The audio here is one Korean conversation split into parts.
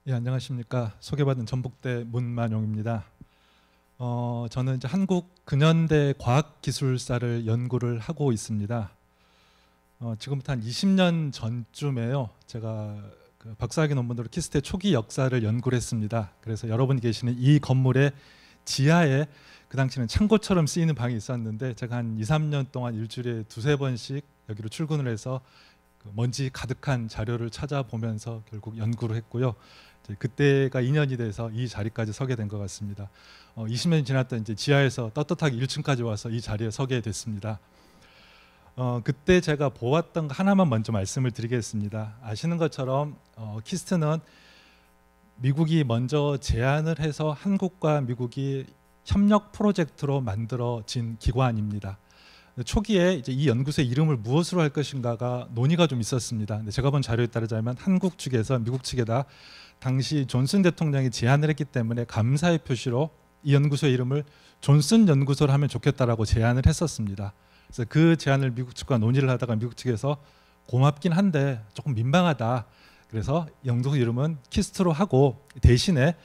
예, 안녕하십니까. 소개받은 전북대 문만용입니다. 저는 이제 한국 근현대 과학기술사를 연구를 하고 있습니다. 지금부터 한 20년 전쯤에요. 제가 그 박사학위 논문으로 키스트의 초기 역사를 연구를 했습니다. 그래서 여러분이 계시는 이 건물의 지하에 그 당시는 창고처럼 쓰이는 방이 있었는데 제가 한 2, 3년 동안 일주일에 두세 번씩 여기로 출근을 해서 그 먼지 가득한 자료를 찾아보면서 결국 연구를 했고요. 그때가 2년이 돼서 이 자리까지 서게 된 것 같습니다. 20년이 지났다 이제 지하에서 떳떳하게 1층까지 와서 이 자리에 서게 됐습니다. 그때 제가 보았던 거 하나만 먼저 말씀을 드리겠습니다. 아시는 것처럼 키스트는 미국이 먼저 제안을 해서 한국과 미국이 협력 프로젝트로 만들어진 기관입니다. 초기에 이제 이 연구소의 이름을 무엇으로 할 것인가가 논의가 좀 있었습니다. 근데 제가 본 자료에 따르자면 한국 측에서 미국 측에다 당시 존슨 대통령이 제안을 했기 때문에 감사의 표시로 이 연구소의 이름을 존슨 연구소를 하면 좋겠다라고 제안을 했었습니다. 그래서 그 제안을 미국 측과 논의를 하다가 미국 측에서 고맙긴 한데 조금 민망하다. 그래서 연구소 이름은 키스트로 하고 대신에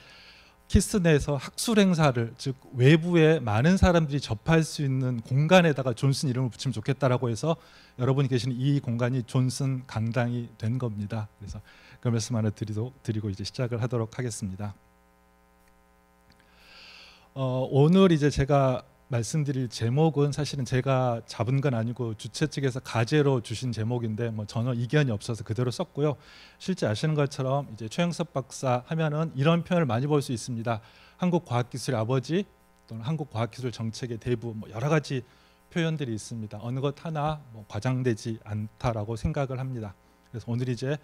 키스트 내에서 학술 행사를, 즉 외부에 많은 사람들이 접할 수 있는 공간에다가 존슨 이름을 붙이면 좋겠다라고 해서 여러분이 계시는 이 공간이 존슨 강당이 된 겁니다. 그래서 그 말씀 하나 드리고 이제 시작을 하도록 하겠습니다. 오늘 이제 제가 말씀드릴 제목은 사실은 제가 잡은 건 아니고 주최 측에서 가제로 주신 제목인데 뭐 전혀 이견이 없어서 그대로 썼고요. 실제 아시는 것처럼 이제 최영섭 박사 하면은 이런 표현을 많이 볼 수 있습니다. 한국 과학기술의 아버지 또는 한국 과학기술 정책의 대부, 뭐 여러 가지 표현들이 있습니다. 어느 것 하나 뭐 과장되지 않다라고 생각을 합니다. 그래서 오늘 이제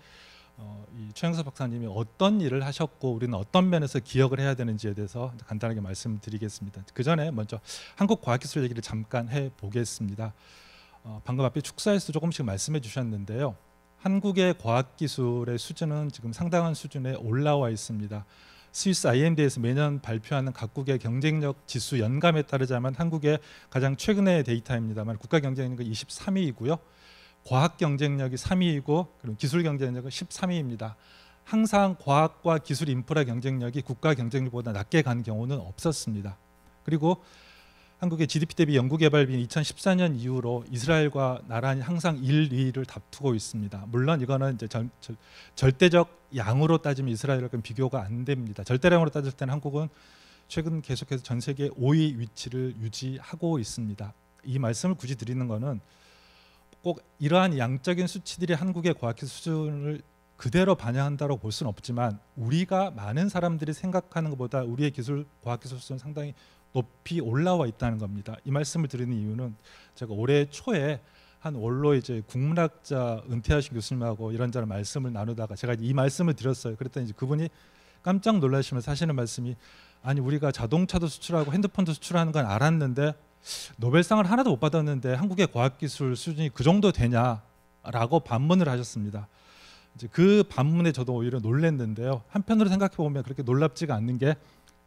이 최영섭 박사님이 어떤 일을 하셨고 우리는 어떤 면에서 기억을 해야 되는지에 대해서 간단하게 말씀드리겠습니다. 그 전에 먼저 한국 과학기술 얘기를 잠깐 해보겠습니다. 방금 앞에 축사에서 조금씩 말씀해 주셨는데요. 한국의 과학기술의 수준은 지금 상당한 수준에 올라와 있습니다. 스위스 IMD에서 매년 발표하는 각국의 경쟁력 지수 연감에 따르자면 한국의 가장 최근의 데이터입니다만 국가 경쟁력은 23위이고요. 과학 경쟁력이 3위이고 그리고 기술 경쟁력은 13위입니다. 항상 과학과 기술 인프라 경쟁력이 국가 경쟁력보다 낮게 간 경우는 없었습니다. 그리고 한국의 GDP 대비 연구개발비는 2014년 이후로 이스라엘과 나란히 항상 1, 2위를 다투고 있습니다. 물론 이거는 이제 절대적 양으로 따지면 이스라엘과 비교가 안 됩니다. 절대량으로 따질 때는 한국은 최근 계속해서 전 세계 5위 위치를 유지하고 있습니다. 이 말씀을 굳이 드리는 거는 꼭 이러한 양적인 수치들이 한국의 과학기술 수준을 그대로 반영한다고 볼 수는 없지만 우리가 많은 사람들이 생각하는 것보다 우리의 과학기술 수준은 상당히 높이 올라와 있다는 겁니다. 이 말씀을 드리는 이유는 제가 올해 초에 한 원로 이제 국문학자 은퇴하신 교수님하고 이런저런 말씀을 나누다가 제가 이 말씀을 드렸어요. 그랬더니 이제 그분이 깜짝 놀라시면서 하시는 말씀이 아니 우리가 자동차도 수출하고 핸드폰도 수출하는 건 알았는데 노벨상을 하나도 못 받았는데 한국의 과학기술 수준이 그 정도 되냐라고 반문을 하셨습니다. 이제 그 반문에 저도 오히려 놀랐는데요. 한편으로 생각해 보면 그렇게 놀랍지가 않는 게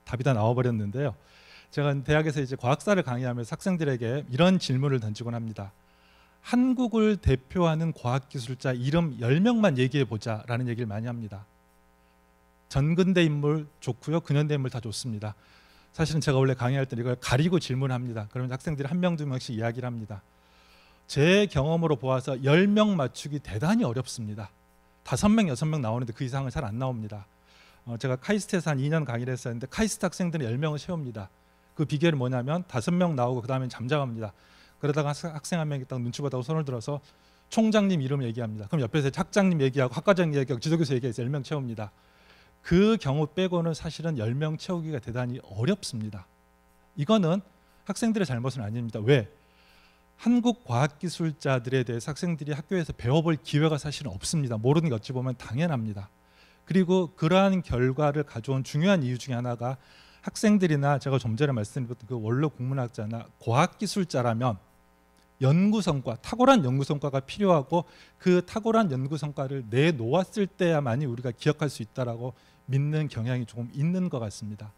답이 다 나와버렸는데요. 제가 대학에서 이제 과학사를 강의하면서 학생들에게 이런 질문을 던지곤 합니다. 한국을 대표하는 과학기술자 이름 10명만 얘기해 보자라는 얘기를 많이 합니다. 전근대 인물 좋고요. 근현대 인물 다 좋습니다. 사실은 제가 원래 강의할 때 이걸 가리고 질문합니다. 그러면 학생들이 한 명, 두 명씩 이야기를 합니다. 제 경험으로 보아서 10명 맞추기 대단히 어렵습니다. 5명, 6명 나오는데 그 이상은 잘 안 나옵니다. 제가 카이스트에서 한 2년 강의를 했었는데 카이스트 학생들은 10명을 채웁니다. 그 비결이 뭐냐면 5명 나오고 그 다음엔 잠잠합니다. 그러다가 학생 한 명이 딱 눈치 보다고 손을 들어서 총장님 이름 얘기합니다. 그럼 옆에서 학장님 얘기하고 학과장 얘기하고 지도교수 얘기해서 10명 채웁니다. 그 경우 빼고는 사실은 10명 채우기가 대단히 어렵습니다. 이거는 학생들의 잘못은 아닙니다. 왜? 한국 과학기술자들에 대해서 학생들이 학교에서 배워볼 기회가 사실은 없습니다. 모르는 게 어찌 보면 당연합니다. 그리고 그러한 결과를 가져온 중요한 이유 중에 하나가 학생들이나 제가 좀 전에 말씀드렸던 그 원로 국문학자나 과학기술자라면 연구성과, 탁월한 연구성과가 필요하고 그 탁월한 연구성과를 내놓았을 때야만이 우리가 기억할 수 있다라고 믿는 경향이 조금 있는 것 같습니다.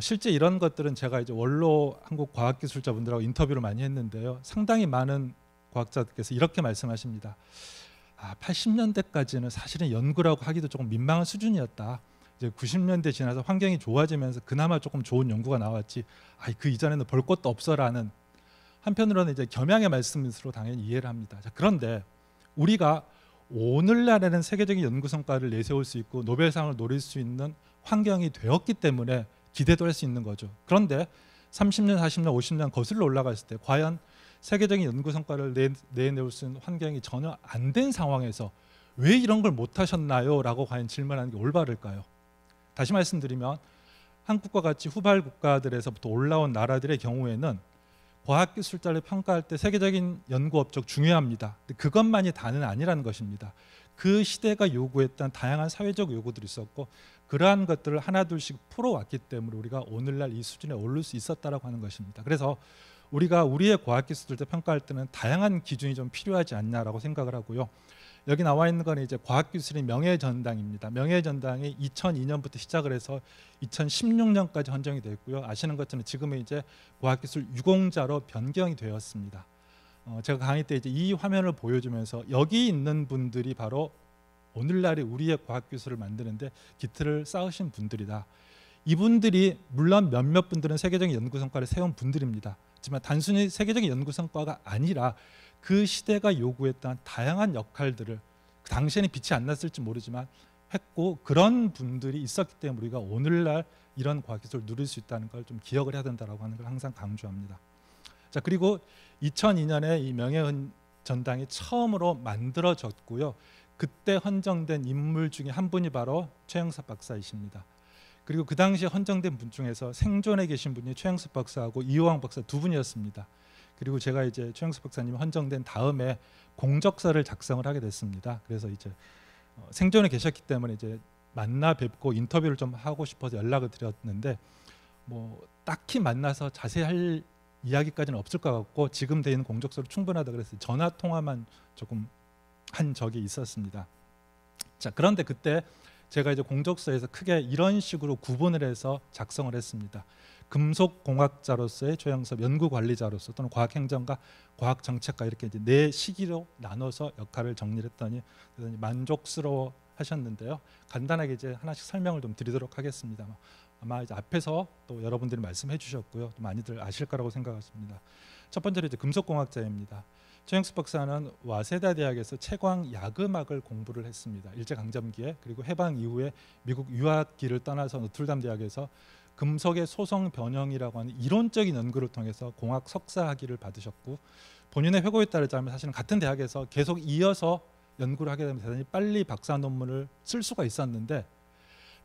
실제 이런 것들은 제가 이제 원로 한국 과학기술자분들하고 인터뷰를 많이 했는데요. 상당히 많은 과학자들께서 이렇게 말씀하십니다. 80년대까지는 사실은 연구라고 하기도 조금 민망한 수준이었다. 이제 90년대 지나서 환경이 좋아지면서 그나마 조금 좋은 연구가 나왔지. 그 이전에는 볼 것도 없어라는, 한편으로는 이제 겸양의 말씀으로 당연히 이해를 합니다. 자, 그런데 우리가 오늘날에는 세계적인 연구 성과를 내세울 수 있고 노벨상을 노릴 수 있는 환경이 되었기 때문에 기대도 할 수 있는 거죠. 그런데 30년, 40년, 50년 거슬러 올라갔을 때 과연 세계적인 연구 성과를 내놓을 수 있는 환경이 전혀 안 된 상황에서 왜 이런 걸 못하셨나요? 라고 과연 질문하는 게 올바를까요? 다시 말씀드리면 한국과 같이 후발 국가들에서부터 올라온 나라들의 경우에는 과학기술자를 평가할 때 세계적인 연구 업적 중요합니다. 그것만이 다는 아니라는 것입니다. 그 시대가 요구했던 다양한 사회적 요구들이 있었고 그러한 것들을 하나둘씩 풀어왔기 때문에 우리가 오늘날 이 수준에 오를 수 있었다라고 하는 것입니다. 그래서 우리가 우리의 과학기술者평가할 때는 다양한 기준이 좀 필요하지 않냐라고 생각을 하고요. 여기 나와 있는 건 이제 과학기술의 명예전당입니다. 명예전당이 2002년부터 시작을 해서 2016년까지 헌정이 됐고요. 아시는 것처럼 지금은 이제 과학기술 유공자로 변경이 되었습니다. 제가 강의 때 이제 이 화면을 보여주면서 여기 있는 분들이 바로 오늘날의 우리의 과학기술을 만드는데 기틀을 쌓으신 분들이다. 이분들이 물론 몇몇 분들은 세계적인 연구 성과를 세운 분들입니다. 하지만 단순히 세계적인 연구 성과가 아니라 그 시대가 요구했던 다양한 역할들을 그 당시에는 빛이 안 났을지 모르지만 했고 그런 분들이 있었기 때문에 우리가 오늘날 이런 과학기술을 누릴 수 있다는 걸 좀 기억을 해야 된다고 하는 걸 항상 강조합니다. 자, 그리고 2002년에 이 명예전당이 처음으로 만들어졌고요. 그때 헌정된 인물 중에 한 분이 바로 최영섭 박사이십니다. 그리고 그 당시에 헌정된 분 중에서 생존에 계신 분이 최영섭 박사하고 이호왕 박사 두 분이었습니다. 그리고 제가 이제 최영섭 박사님이 헌정된 다음에 공적서를 작성을 하게 됐습니다. 그래서 이제 생존에 계셨기 때문에 이제 만나 뵙고 인터뷰를 좀 하고 싶어서 연락을 드렸는데 뭐 딱히 만나서 자세히 할 이야기까지는 없을 것 같고 지금 돼 있는 공적서로 충분하다 그래서 전화 통화만 조금 한 적이 있었습니다. 자, 그런데 그때 제가 이제 공적서에서 크게 이런 식으로 구분을 해서 작성을 했습니다. 금속공학자로서의 최영섭, 연구관리자로서 또는 과학행정가, 과학정책가 이렇게 이제 네 시기로 나눠서 역할을 정리를 했더니 만족스러워 하셨는데요. 간단하게 이제 하나씩 설명을 좀 드리도록 하겠습니다. 아마 이제 앞에서 또 여러분들이 말씀해 주셨고요. 또 많이들 아실 거라고 생각했습니다. 첫 번째로 이제 금속공학자입니다. 최영섭 박사는 와세다 대학에서 채광 야금학을 공부를 했습니다. 일제강점기에. 그리고 해방 이후에 미국 유학기를 떠나서 노틀담 대학에서 금속의 소성 변형이라고 하는 이론적인 연구를 통해서 공학 석사 학위를 받으셨고 본인의 회고에 따르자면 사실은 같은 대학에서 계속 이어서 연구를 하게 되면 대단히 빨리 박사 논문을 쓸 수가 있었는데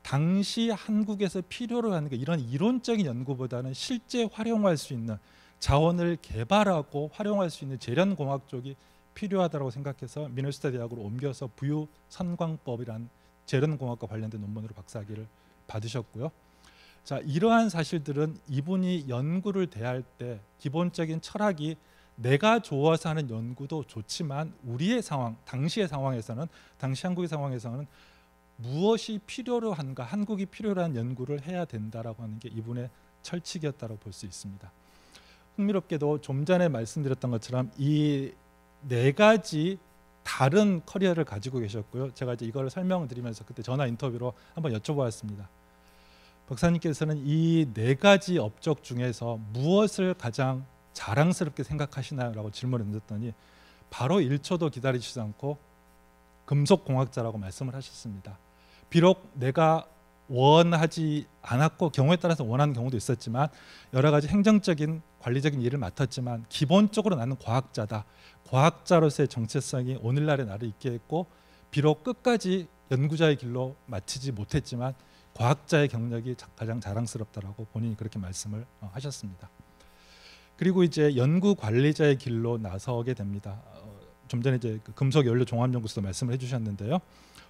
당시 한국에서 필요로 하는 게 이런 이론적인 연구보다는 실제 활용할 수 있는 자원을 개발하고 활용할 수 있는 재련공학 쪽이 필요하다고 생각해서 미네소타 대학으로 옮겨서 부유선광법이란 재련공학과 관련된 논문으로 박사학위를 받으셨고요. 자, 이러한 사실들은 이분이 연구를 대할 때 기본적인 철학이 내가 좋아서 하는 연구도 좋지만 우리의 상황, 당시의 상황에서는 당시 한국의 상황에서는 무엇이 필요로 한가, 한국이 필요로 한 연구를 해야 된다라고 하는 게 이분의 철칙이었다고 볼 수 있습니다. 흥미롭게도 좀 전에 말씀드렸던 것처럼 이 네 가지 다른 커리어를 가지고 계셨고요. 제가 이제 이걸 설명을 드리면서 그때 전화 인터뷰로 한번 여쭤보았습니다. 박사님께서는 이 네 가지 업적 중에서 무엇을 가장 자랑스럽게 생각하시나요? 라고 질문을 던졌더니 바로 1초도 기다리시지 않고 금속공학자라고 말씀을 하셨습니다. 비록 내가 원하지 않았고 경우에 따라서 원하는 경우도 있었지만 여러 가지 행정적인 관리적인 일을 맡았지만 기본적으로 나는 과학자다. 과학자로서의 정체성이 오늘날의 나를 있게 했고 비록 끝까지 연구자의 길로 마치지 못했지만 과학자의 경력이 가장 자랑스럽다라고 본인이 그렇게 말씀을 하셨습니다. 그리고 이제 연구 관리자의 길로 나서게 됩니다. 좀 전에 이제 금속 연료 종합연구소도 말씀을 해주셨는데요.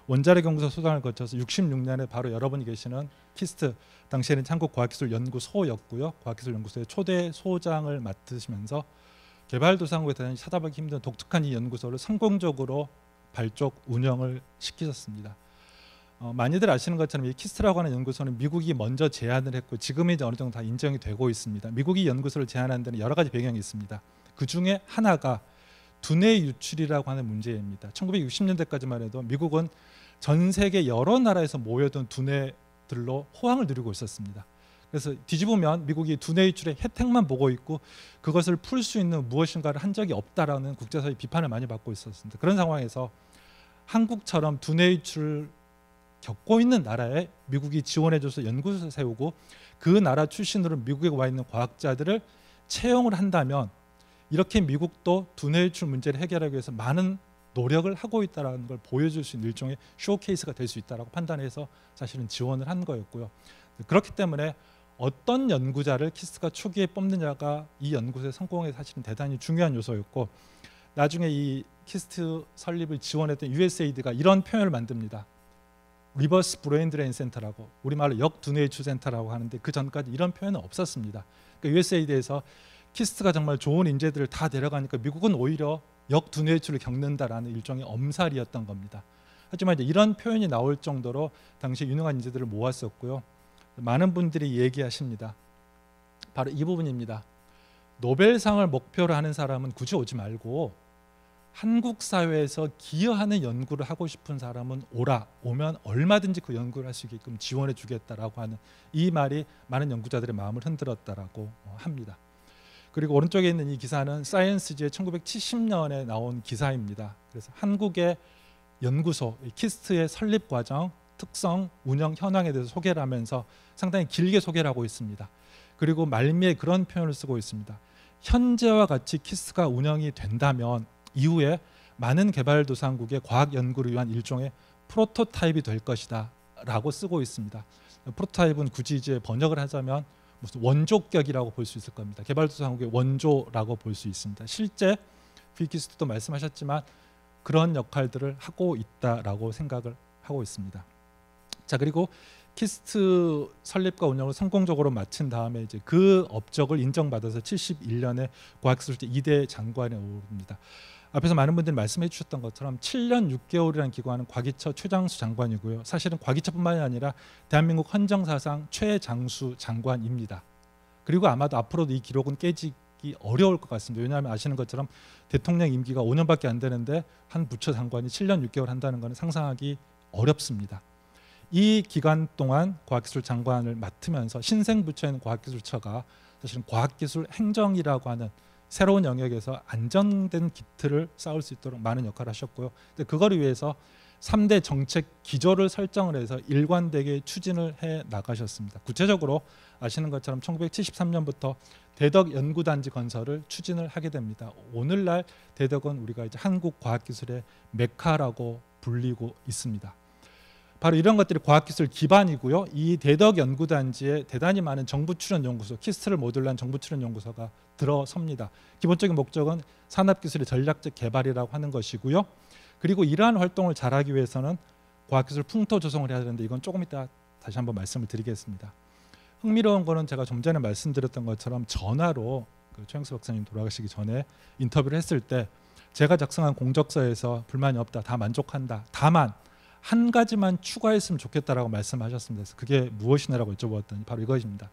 원자력 연구소 소장을 거쳐서 66년에 바로 여러분이 계시는 키스트 당시에는 한국과학기술연구소였고요. 과학기술연구소의 초대 소장을 맡으시면서 개발도상국에 대한 찾아보기 힘든 독특한 이 연구소를 성공적으로 발족 운영을 시키셨습니다. 많이들 아시는 것처럼 이 키스트라고 하는 연구소는 미국이 먼저 제안을 했고 지금은 이제 어느 정도 다 인정이 되고 있습니다. 미국이 연구소를 제안하는 데는 여러 가지 배경이 있습니다. 그 중에 하나가 두뇌 유출이라고 하는 문제입니다. 1960년대까지만 해도 미국은 전 세계 여러 나라에서 모여든 두뇌들로 호황을 누리고 있었습니다. 그래서 뒤집으면 미국이 두뇌 유출의 혜택만 보고 있고 그것을 풀 수 있는 무엇인가를 한 적이 없다라는 국제사회 비판을 많이 받고 있었습니다. 그런 상황에서 한국처럼 두뇌 유출을 겪고 있는 나라에 미국이 지원해줘서 연구소를 세우고 그 나라 출신으로 미국에 와 있는 과학자들을 채용을 한다면 이렇게 미국도 두뇌 유출 문제를 해결하기 위해서 많은 노력을 하고 있다는 걸 보여줄 수 있는 일종의 쇼케이스가 될 수 있다고 판단해서 사실은 지원을 한 거였고요. 그렇기 때문에 어떤 연구자를 키스트가 초기에 뽑느냐가 이 연구소의 성공에 사실은 대단히 중요한 요소였고, 나중에 이 키스트 설립을 지원했던 USAID가 이런 표현을 만듭니다. 리버스 브레인 드레인 센터라고, 우리말로 역두뇌 유출 센터라고 하는데 그 전까지 이런 표현은 없었습니다. 그러니까 USAID에서 키스트가 정말 좋은 인재들을 다 데려가니까 미국은 오히려 역두뇌 유출을 겪는다라는 일종의 엄살이었던 겁니다. 하지만 이제 이런 표현이 나올 정도로 당시 유능한 인재들을 모았었고요. 많은 분들이 얘기하십니다. 바로 이 부분입니다. 노벨상을 목표로 하는 사람은 굳이 오지 말고 한국 사회에서 기여하는 연구를 하고 싶은 사람은 오면 얼마든지 그 연구를 할 수 있게끔 지원해 주겠다라고 하는 이 말이 많은 연구자들의 마음을 흔들었다라고 합니다. 그리고 오른쪽에 있는 이 기사는 사이언스지의 1970년에 나온 기사입니다. 그래서 한국의 연구소 키스트의 설립 과정, 특성, 운영 현황에 대해서 소개를 하면서 상당히 길게 소개를 하고 있습니다. 그리고 말미에 그런 표현을 쓰고 있습니다. 현재와 같이 키스트가 운영이 된다면 이후에 많은 개발도상국의 과학 연구를 위한 일종의 프로토타입이 될 것이다 라고 쓰고 있습니다. 프로토타입은 굳이 이제 번역을 하자면 무슨 원조격이라고 볼 수 있을 겁니다. 개발도상국의 원조라고 볼 수 있습니다. 실제 필 키스트도 말씀하셨지만 그런 역할들을 하고 있다라고 생각을 하고 있습니다. 자, 그리고 키스트 설립과 운영을 성공적으로 마친 다음에 이제 그 업적을 인정받아서 71년에 과학기술제 2대 장관에 오릅니다. 앞에서 많은 분들이 말씀해 주셨던 것처럼 7년 6개월이라는 기관은 과기처 최장수 장관이고요. 사실은 과기처뿐만이 아니라 대한민국 헌정사상 최장수 장관입니다. 그리고 아마도 앞으로도 이 기록은 깨지기 어려울 것 같습니다. 왜냐하면 아시는 것처럼 대통령 임기가 5년밖에 안 되는데 한 부처 장관이 7년 6개월 한다는 것은 상상하기 어렵습니다. 이 기간 동안 과학기술 장관을 맡으면서 신생부처인 과학기술처가 사실은 과학기술 행정이라고 하는 새로운 영역에서 안정된 기틀을 쌓을 수 있도록 많은 역할을 하셨고요. 근데 그거를 위해서 3대 정책 기조를 설정을 해서 일관되게 추진을 해 나가셨습니다. 구체적으로 아시는 것처럼 1973년부터 대덕 연구단지 건설을 추진을 하게 됩니다. 오늘날 대덕은 우리가 이제 한국 과학기술의 메카라고 불리고 있습니다. 바로 이런 것들이 과학기술 기반이고요. 이 대덕 연구단지에 대단히 많은 정부 출연 연구소, 키스트를 모듈로 한 정부 출연 연구소가 들어섭니다. 기본적인 목적은 산업기술의 전략적 개발이라고 하는 것이고요. 그리고 이러한 활동을 잘하기 위해서는 과학기술 풍토 조성을 해야 되는데 이건 조금 이따 다시 한번 말씀을 드리겠습니다. 흥미로운 거는 제가 좀 전에 말씀드렸던 것처럼 전화로 최영수 박사님 돌아가시기 전에 인터뷰를 했을 때 제가 작성한 공적서에서 불만이 없다, 다 만족한다. 다만 한 가지만 추가했으면 좋겠다라고 말씀하셨습니다. 그래서 그게 무엇이냐라고 여쭤봤더니 바로 이것입니다.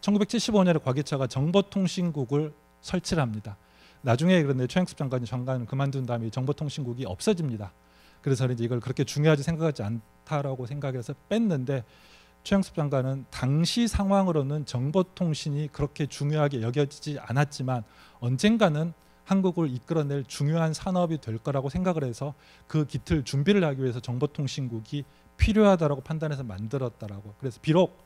1975년에 과기처가 정보통신국을 설치를 합니다. 나중에 그런데 최영수 장관을 그만둔 다음에 정보통신국이 없어집니다. 그래서 이제 이걸 그렇게 중요하지 생각하지 않다라고 생각해서 뺐는데 최영수 장관은 당시 상황으로는 정보통신이 그렇게 중요하게 여겨지지 않았지만 언젠가는 한국을 이끌어낼 중요한 산업이 될 거라고 생각을 해서 그 기틀 준비를 하기 위해서 정보통신국이 필요하다라고 판단해서 만들었다라고. 그래서 비록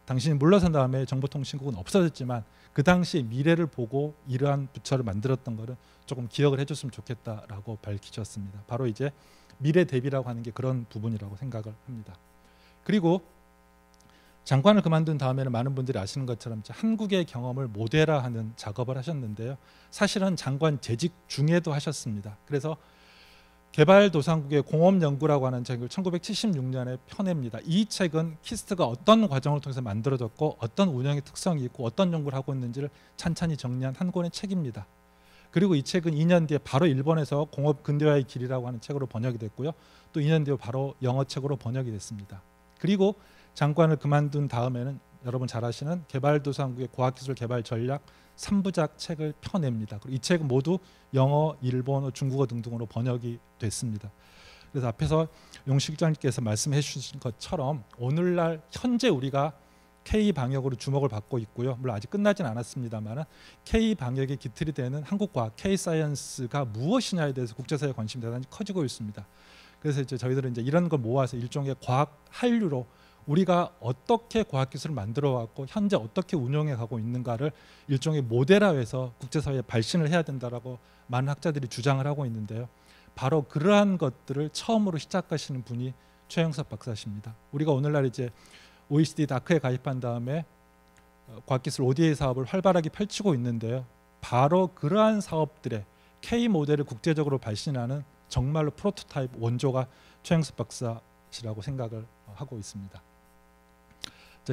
당신이 물러선 다음에 정보통신국은 없어졌지만 그 당시의 미래를 보고 이러한 부처를 만들었던 거를 조금 기억을 해줬으면 좋겠다라고 밝히셨습니다. 바로 이제 미래 대비라고 하는 게 그런 부분이라고 생각을 합니다. 그리고 장관을 그만둔 다음에는 많은 분들이 아시는 것처럼 한국의 경험을 모델화하는 작업을 하셨는데요. 사실은 장관 재직 중에도 하셨습니다. 그래서 개발도상국의 공업연구라고 하는 책을 1976년에 펴냅니다. 이 책은 키스트가 어떤 과정을 통해서 만들어졌고 어떤 운영의 특성이 있고 어떤 연구를 하고 있는지를 찬찬히 정리한 한 권의 책입니다. 그리고 이 책은 2년 뒤에 바로 일본에서 공업 근대화의 길이라고 하는 책으로 번역이 됐고요. 또 2년 뒤에 바로 영어 책으로 번역이 됐습니다. 그리고 장관을 그만둔 다음에는 여러분 잘 아시는 개발도상국의 과학기술 개발 전략 3부작 책을 펴냅니다. 그리고 이 책은 모두 영어, 일본어, 중국어 등등으로 번역이 됐습니다. 그래서 앞에서 용 실장님께서 말씀해 주신 것처럼 오늘날 현재 우리가 K 방역으로 주목을 받고 있고요. 물론 아직 끝나진 않았습니다만 K 방역의 기틀이 되는 한국과학 K 사이언스가 무엇이냐에 대해서 국제사회 관심이 대단히 커지고 있습니다. 그래서 이제 저희들은 이제 이런 걸 모아서 일종의 과학 한류로 우리가 어떻게 과학기술을 만들어 왔고 현재 어떻게 운영해 가고 있는가를 일종의 모델화해서 국제사회에 발신을 해야 된다라고 많은 학자들이 주장을 하고 있는데요. 바로 그러한 것들을 처음으로 시작하시는 분이 최영섭 박사십니다. 우리가 오늘날 이제 OECD 다크에 가입한 다음에 과학기술 ODA 사업을 활발하게 펼치고 있는데요. 바로 그러한 사업들의 K 모델을 국제적으로 발신하는 정말로 프로토타입 원조가 최영섭 박사시라고 생각을 하고 있습니다.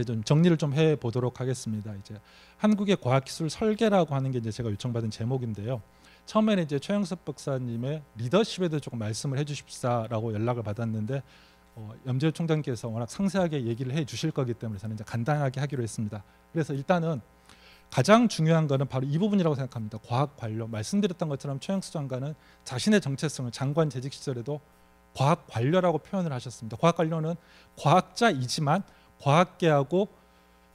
좀 정리를 좀 해보도록 하겠습니다. 이제 한국의 과학기술 설계라고 하는 게 이제 제가 요청받은 제목인데요. 처음에는 이제 최영섭 박사님의 리더십에 대해 조금 말씀을 해주십사라고 연락을 받았는데 염재열 총장께서 워낙 상세하게 얘기를 해주실 거기 때문에 저는 이제 간단하게 하기로 했습니다. 그래서 일단은 가장 중요한 거는 바로 이 부분이라고 생각합니다. 과학 관료. 말씀드렸던 것처럼 최영수 장관은 자신의 정체성을 장관 재직 시절에도 과학 관료라고 표현을 하셨습니다. 과학 관료는 과학자이지만 과학계하고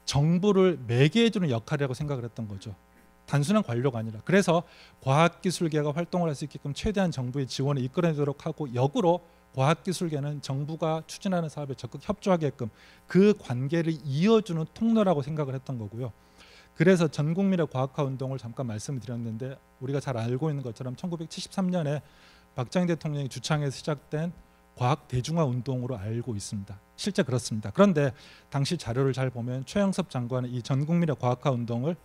정부를 매개해주는 역할이라고 생각을 했던 거죠. 단순한 관료가 아니라. 그래서 과학기술계가 활동을 할 수 있게끔 최대한 정부의 지원을 이끌어내도록 하고 역으로 과학기술계는 정부가 추진하는 사업에 적극 협조하게끔 그 관계를 이어주는 통로라고 생각을 했던 거고요. 그래서 전국민의 과학화 운동을 잠깐 말씀을 드렸는데 우리가 잘 알고 있는 것처럼 1973년에 박정희 대통령이 주창해서 시작된 과학 대중화 운동으로 알고 있습니다. 실제 그렇습니다. 그런데 당시 자료를 잘 보면 최영섭 장관은 이 전국민의 과학화 운동을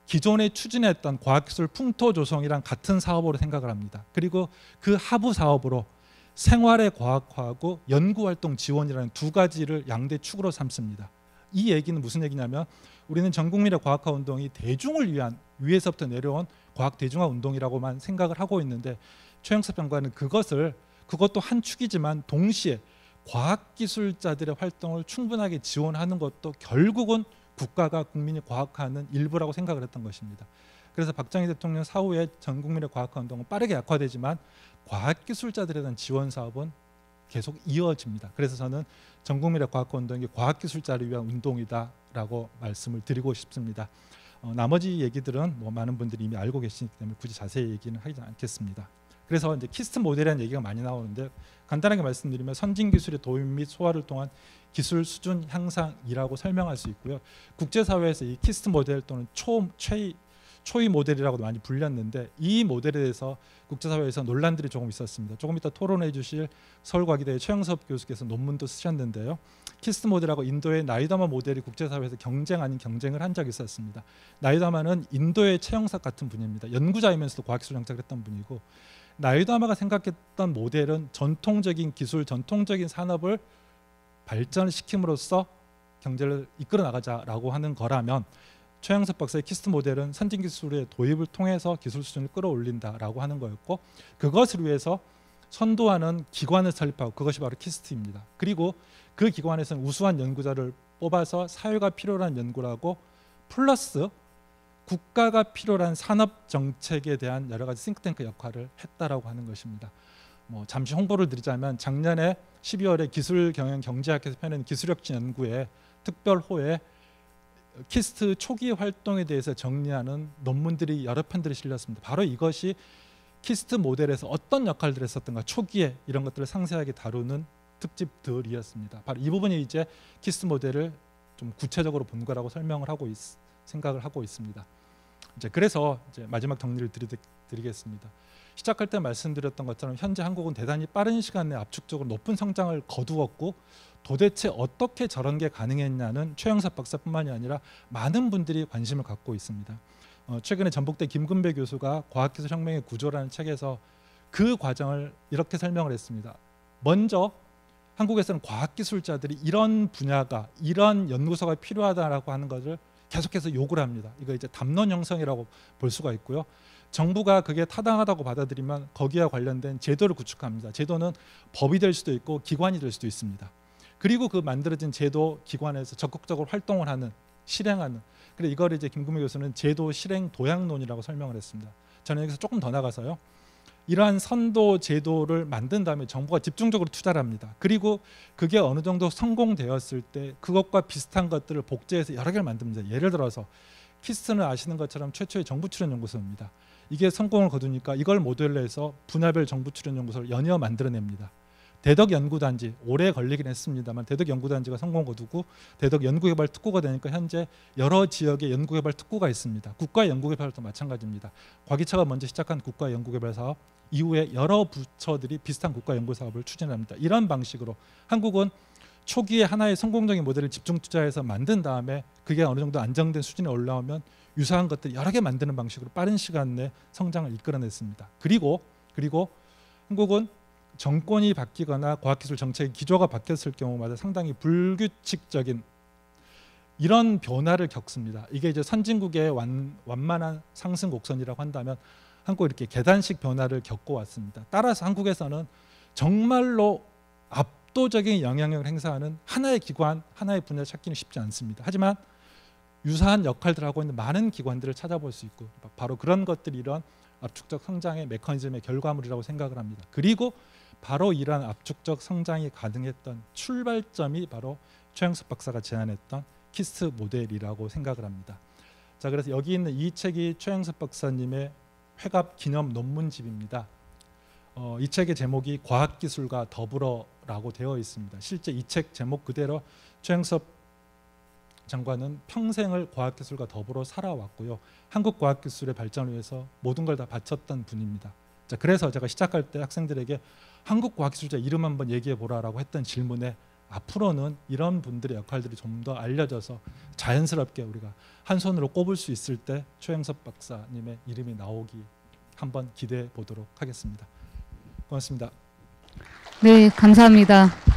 기존에 추진했던 과학기술 풍토 조성이랑 같은 사업으로 생각을 합니다. 그리고 그 하부 사업으로 생활의 과학화하고 연구활동 지원이라는 두 가지를 양대 축으로 삼습니다. 이 얘기는 무슨 얘기냐면 우리는 전국민의 과학화 운동이 대중을 위한 위에서부터 내려온 과학 대중화 운동이라고만 생각을 하고 있는데 최영섭 장관은 그것도 한 축이지만 동시에 과학기술자들의 활동을 충분하게 지원하는 것도 결국은 국가가 국민이 과학화하는 일부라고 생각을 했던 것입니다. 그래서 박정희 대통령 사후에 전국민의 과학화 운동은 빠르게 약화되지만 과학기술자들에 대한 지원 사업은 계속 이어집니다. 그래서 저는 전국민의 과학화 운동이 과학기술자를 위한 운동이다라고 말씀을 드리고 싶습니다. 나머지 얘기들은 많은 분들이 이미 알고 계시기 때문에 굳이 자세히 얘기는 하지 않겠습니다. 그래서 이제 키스트 모델이라는 얘기가 많이 나오는데 간단하게 말씀드리면 선진 기술의 도입 및 소화를 통한 기술 수준 향상이라고 설명할 수 있고요. 국제사회에서 이 키스트 모델 또는 초이 모델이라고도 많이 불렸는데 이 모델에 대해서 국제사회에서 논란들이 조금 있었습니다. 조금 이따 토론해 주실 서울과기대의 최영섭 교수께서 논문도 쓰셨는데요. 키스트 모델하고 인도의 나이다마 모델이 국제사회에서 경쟁 아닌 경쟁을 한 적이 있었습니다. 나이다마는 인도의 최영섭 같은 분입니다. 연구자이면서도 과학기술 정착을 했던 분이고 나이다마가 생각했던 모델은 전통적인 기술, 전통적인 산업을 발전시킴으로써 경제를 이끌어 나가자라고 하는 거라면 최영섭 박사의 키스트 모델은 선진 기술의 도입을 통해서 기술 수준을 끌어올린다라고 하는 거였고 그것을 위해서 선도하는 기관을 설립하고 그것이 바로 키스트입니다. 그리고 그 기관에서는 우수한 연구자를 뽑아서 사회가 필요한 연구라고 플러스 국가가 필요한 산업 정책에 대한 여러 가지 싱크탱크 역할을 했다라고 하는 것입니다. 잠시 홍보를 드리자면 작년에 12월에 기술경영경제학회에서 펴낸 기술혁신 연구에 특별호에 키스트 초기 활동에 대해서 정리하는 논문들이 여러 편들이 실렸습니다. 바로 이것이 키스트 모델에서 어떤 역할들을 했었던가 초기에 이런 것들을 상세하게 다루는 특집들이었습니다. 바로 이 부분이 이제 키스트 모델을 좀 구체적으로 본 거라고 생각을 하고 있습니다. 그래서 이제 마지막 정리를 드리겠습니다. 시작할 때 말씀드렸던 것처럼 현재 한국은 대단히 빠른 시간 내에 압축적으로 높은 성장을 거두었고 도대체 어떻게 저런 게 가능했냐는 최영섭 박사뿐만이 아니라 많은 분들이 관심을 갖고 있습니다. 최근에 전북대 김근배 교수가 과학기술혁명의 구조라는 책에서 그 과정을 이렇게 설명을 했습니다. 먼저 한국에서는 과학기술자들이 이런 분야가 이런 연구소가 필요하다라고 하는 것을 계속해서 요구를 합니다. 이거 이제 담론 형성이라고 볼 수가 있고요. 정부가 그게 타당하다고 받아들이면 거기와 관련된 제도를 구축합니다. 제도는 법이 될 수도 있고 기관이 될 수도 있습니다. 그리고 그 만들어진 제도 기관에서 적극적으로 활동을 하는 실행하는. 그래서 이걸 이제 김금희 교수는 제도 실행 도약론이라고 설명을 했습니다. 저는 여기서 조금 더 나가서요. 이러한 선도 제도를 만든 다음에 정부가 집중적으로 투자를 합니다. 그리고 그게 어느 정도 성공되었을 때 그것과 비슷한 것들을 복제해서 여러 개를 만듭니다. 예를 들어서 키스는 아시는 것처럼 최초의 정부 출연 연구소입니다. 이게 성공을 거두니까 이걸 모델로 해서 분야별 정부 출연 연구소를 연이어 만들어냅니다. 대덕 연구단지 오래 걸리긴 했습니다만 대덕 연구단지가 성공 거두고 대덕 연구개발 특구가 되니까 현재 여러 지역에 연구개발 특구가 있습니다. 국가 연구개발도 마찬가지입니다. 과기처가 먼저 시작한 국가 연구개발 사업 이후에 여러 부처들이 비슷한 국가 연구 사업을 추진합니다. 이런 방식으로 한국은 초기에 하나의 성공적인 모델을 집중 투자해서 만든 다음에 그게 어느 정도 안정된 수준에 올라오면 유사한 것들 여러 개 만드는 방식으로 빠른 시간 내에 성장을 이끌어냈습니다. 그리고 한국은 정권이 바뀌거나 과학기술 정책의 기조가 바뀌었을 경우마다 상당히 불규칙적인 이런 변화를 겪습니다. 이게 이제 선진국의 완만한 상승 곡선이라고 한다면 한국이 이렇게 계단식 변화를 겪고 왔습니다. 따라서 한국에서는 정말로 압도적인 영향력을 행사하는 하나의 기관, 하나의 분야를 찾기는 쉽지 않습니다. 하지만 유사한 역할들을 하고 있는 많은 기관들을 찾아볼 수 있고 바로 그런 것들이 이런 압축적 성장의 메커니즘의 결과물이라고 생각을 합니다. 그리고 바로 이러한 압축적 성장이 가능했던 출발점이 바로 최영석 박사가 제안했던 키스 모델이라고 생각을 합니다. 자, 그래서 여기 있는 이 책이 최영석 박사님의 회갑 기념 논문집입니다. 이 책의 제목이 과학기술과 더불어라고 되어 있습니다. 실제 이 책 제목 그대로 최영석 장관은 평생을 과학기술과 더불어 살아왔고요. 한국 과학기술의 발전을 위해서 모든 걸 다 바쳤던 분입니다. 자, 그래서 제가 시작할 때 학생들에게 한국 과학기술자 이름 한번 얘기해 보라라고 했던 질문에 앞으로는 이런 분들의 역할들이 좀 더 알려져서 자연스럽게 우리가 한 손으로 꼽을 수 있을 때 최영석 박사님의 이름이 나오기 한번 기대해 보도록 하겠습니다. 고맙습니다. 네, 감사합니다.